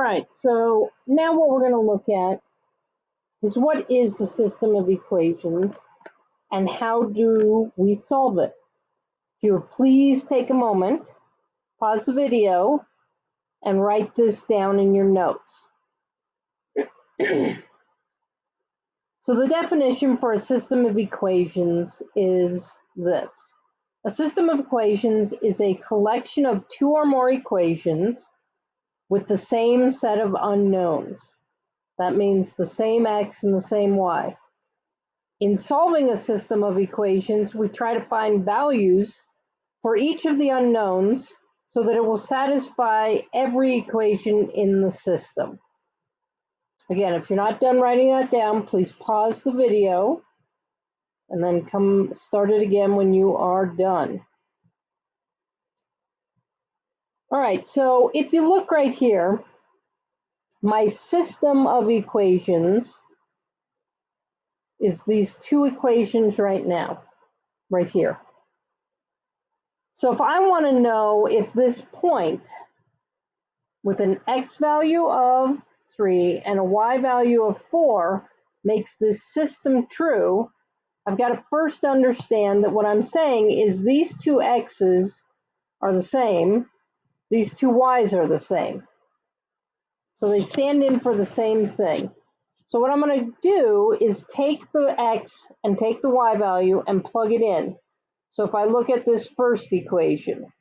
right, so now what we're going to look at is what is a system of equations and how do we solve it. If you would please take a moment, pause the video, and write this down in your notes. So the definition for a system of equations is this. A system of equations is a collection of two or more equations with the same set of unknowns. That means the same x and the same y. In solving a system of equations, we try to find values for each of the unknowns so that it will satisfy every equation in the system. Again, if you're not done writing that down, please pause the video and then come start it again when you are done. All right, so if you look right here, my system of equations is these two equations right now, right here. So if I want to know if this point with an x value of 3 and a y value of 4 makes this system true, I've got to first understand that what I'm saying is these two x's are the same, these two y's are the same. So they stand in for the same thing. So what I'm going to do is take the x and take the y value and plug it in. So if I look at this first equation,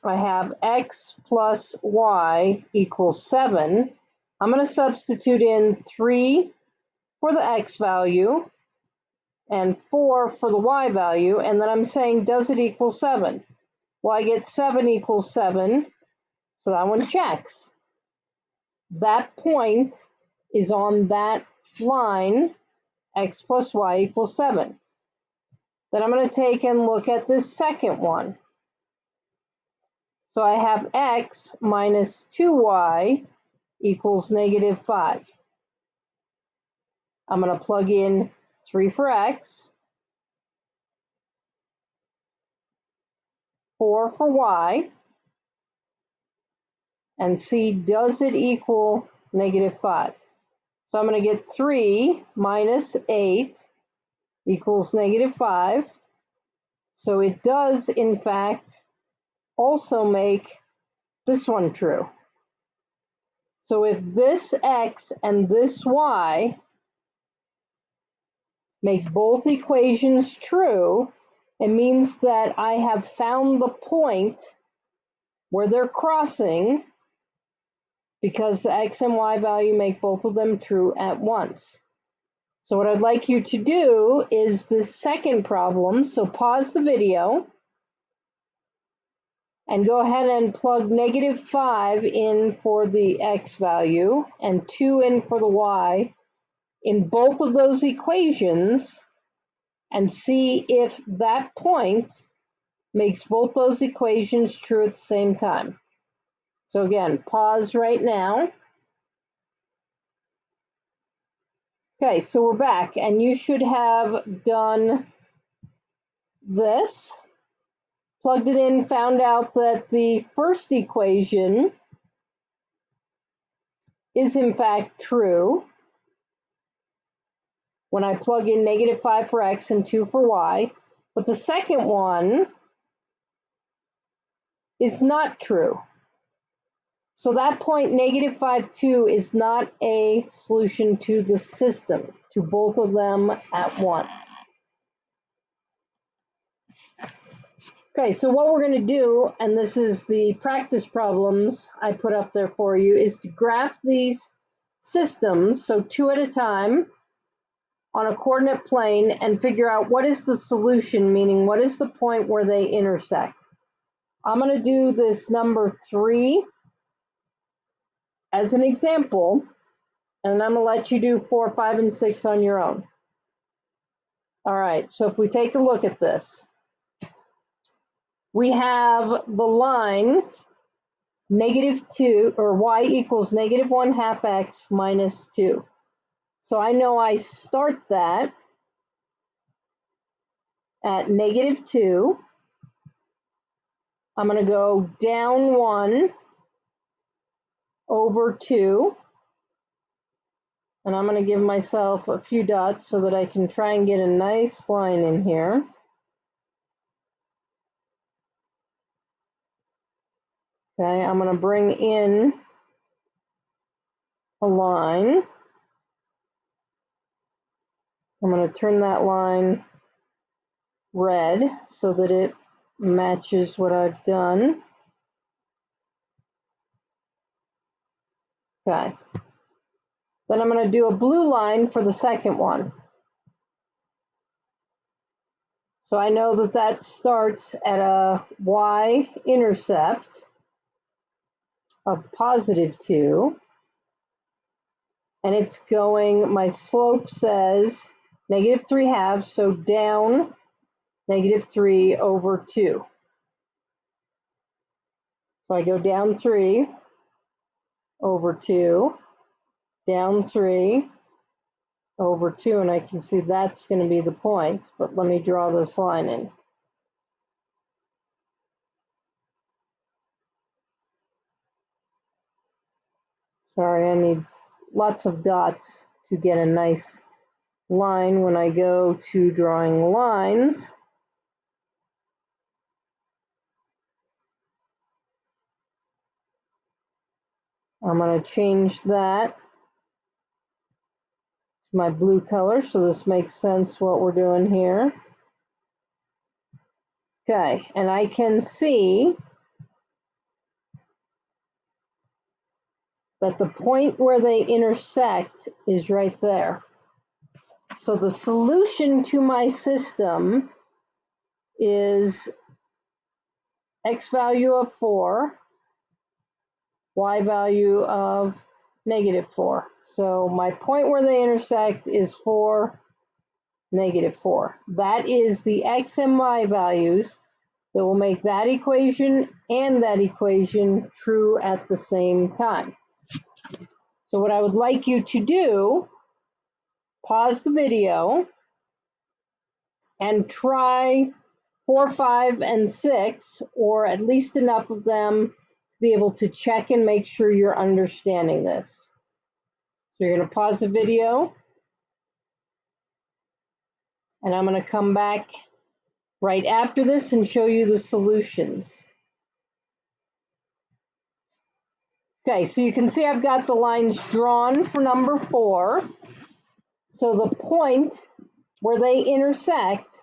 I have x plus y equals 7. I'm going to substitute in 3 for the x value and 4 for the y value, and then I'm saying, does it equal 7? Well, I get 7 equals 7, so that one checks. That point is on that line, x plus y equals 7. Then I'm going to take and look at this second one. So I have x minus 2y equals negative 5. I'm going to plug in 3 for x, 4 for y, and see, does it equal negative 5? So I'm going to get 3 minus 8 equals negative 5. So it does, in fact, also make this one true. So if this x and this y make both equations true, it means that I have found the point where they're crossing because the x and y value make both of them true at once. So what I'd like you to do is this second problem. So pause the video and go ahead and plug negative 5 in for the x value and 2 in for the y in both of those equations and see if that point makes both those equations true at the same time. So again, pause right now. Okay, so we're back, and you should have done this, plugged it in, found out that the first equation is in fact true when I plug in negative 5 for x and 2 for y, but the second one is not true. So that point, negative 5, 2, is not a solution to the system, to both of them at once. Okay, so what we're going to do, and this is the practice problems I put up there for you, is to graph these systems, so 2 at a time, on a coordinate plane and figure out what is the solution, meaning what is the point where they intersect. I'm going to do this number 3 as an example, and I'm going to let you do 4, 5, and 6 on your own. All right, so if we take a look at this, we have the line negative 2, or y equals negative 1/2 x minus 2. So I know I start that at negative 2. I'm going to go down 1 over 2. And I'm going to give myself a few dots so that I can try and get a nice line in here. Okay, I'm going to bring in a line. I'm going to turn that line red so that it matches what I've done. Okay. Then I'm going to do a blue line for the second one. So I know that that starts at a y-intercept of positive 2. And it's going, my slope says negative 3/2, so down negative 3 over 2. So I go down 3 over 2, down 3 over 2, and I can see that's going to be the point, but let me draw this line in. Sorry, I need lots of dots to get a nice line when I go to drawing lines. I'm going to change that to my blue color so this makes sense what we're doing here. Okay, and I can see that the point where they intersect is right there. So the solution to my system is x value of 4, y value of negative 4. So my point where they intersect is 4, negative 4. That is the x and y values that will make that equation and that equation true at the same time. So what I would like you to do, pause the video and try 4, 5, and 6, or at least enough of them to be able to check and make sure you're understanding this. So you're going to pause the video, and I'm going to come back right after this and show you the solutions. Okay, so you can see I've got the lines drawn for number 4. So the point where they intersect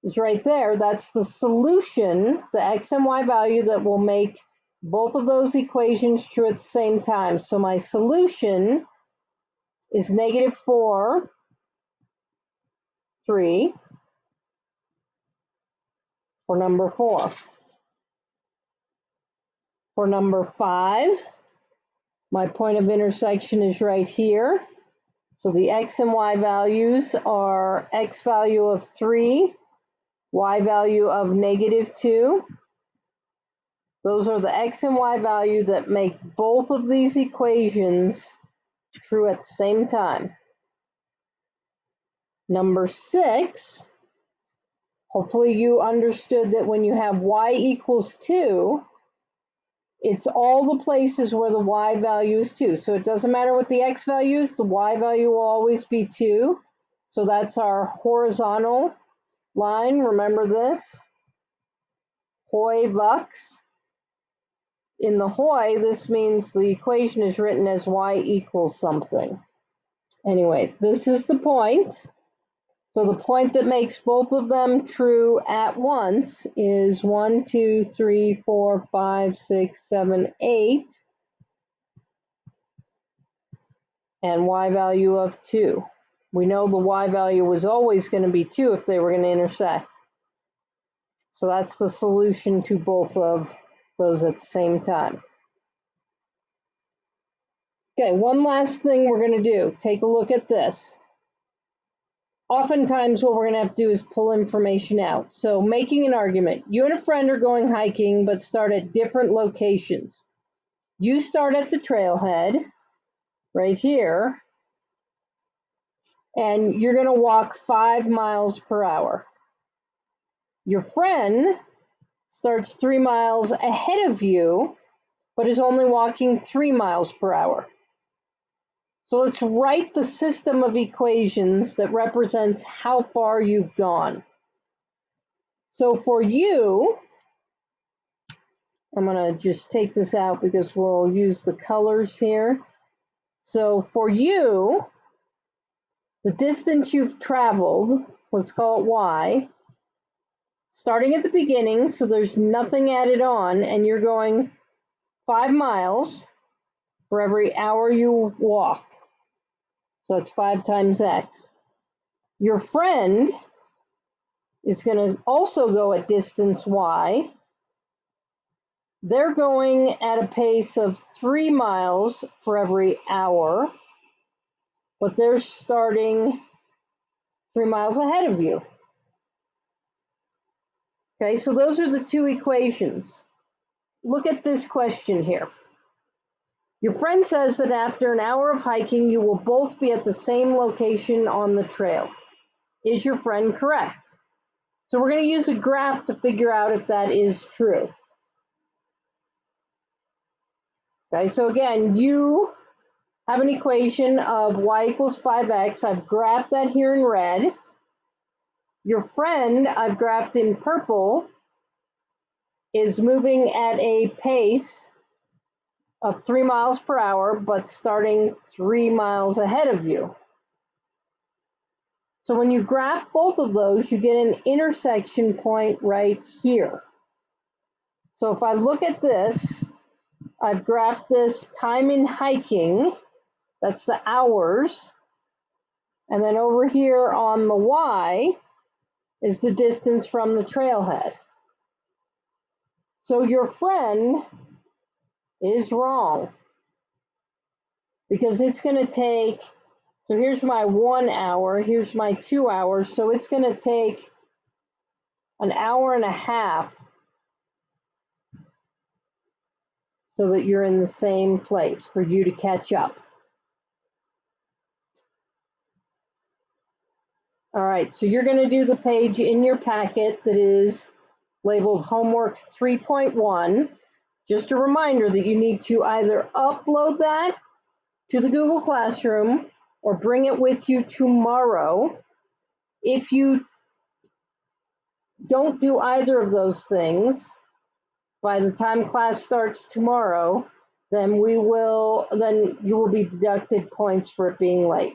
is right there. That's the solution, the x and y value that will make both of those equations true at the same time. So my solution is negative 4, 3 for number 4. For number 5, my point of intersection is right here. So the x and y values are x value of 3, y value of negative 2. Those are the x and y value that make both of these equations true at the same time. Number 6, hopefully you understood that when you have y equals 2, it's all the places where the y value is 2. So it doesn't matter what the x value is, the y value will always be 2. So that's our horizontal line. Remember this. Hoi vux. In the hoi, this means the equation is written as y equals something. Anyway, this is the point. So the point that makes both of them true at once is 1, 2, 3, 4, 5, 6, 7, 8, and y value of 2. We know the y value was always going to be 2 if they were going to intersect. So that's the solution to both of those at the same time. Okay, one last thing we're going to do. Take a look at this. Oftentimes what we're going to have to do is pull information out. So making an argument. You and a friend are going hiking but start at different locations. You start at the trailhead right here and you're going to walk 5 miles per hour. Your friend starts 3 miles ahead of you but is only walking 3 miles per hour. So let's write the system of equations that represents how far you've gone. So for you, I'm going to just take this out because we'll use the colors here. So for you, the distance you've traveled, let's call it y, starting at the beginning, so there's nothing added on, and you're going 5 miles for every hour you walk. So that's 5 times x. Your friend is going to also go at distance y. They're going at a pace of 3 miles for every hour, but they're starting 3 miles ahead of you. Okay, so those are the two equations. Look at this question here. Your friend says that after an hour of hiking, you will both be at the same location on the trail. Is your friend correct? So we're going to use a graph to figure out if that is true. Okay, so again, you have an equation of y equals 5x. I've graphed that here in red. Your friend, I've graphed in purple, is moving at a pace of 3 miles per hour, but starting 3 miles ahead of you. So when you graph both of those, you get an intersection point right here. So if I look at this, I've graphed this time in hiking, that's the hours, and then over here on the y is the distance from the trailhead. So your friend is wrong because it's going to take, so here's my 1 hour, here's my 2 hours, so it's going to take an hour and a half so that you're in the same place for you to catch up. All right, so you're going to do the page in your packet that is labeled Homework 3.1. Just a reminder that you need to either upload that to the Google Classroom or bring it with you tomorrow. If you don't do either of those things by the time class starts tomorrow, then you will be deducted points for it being late.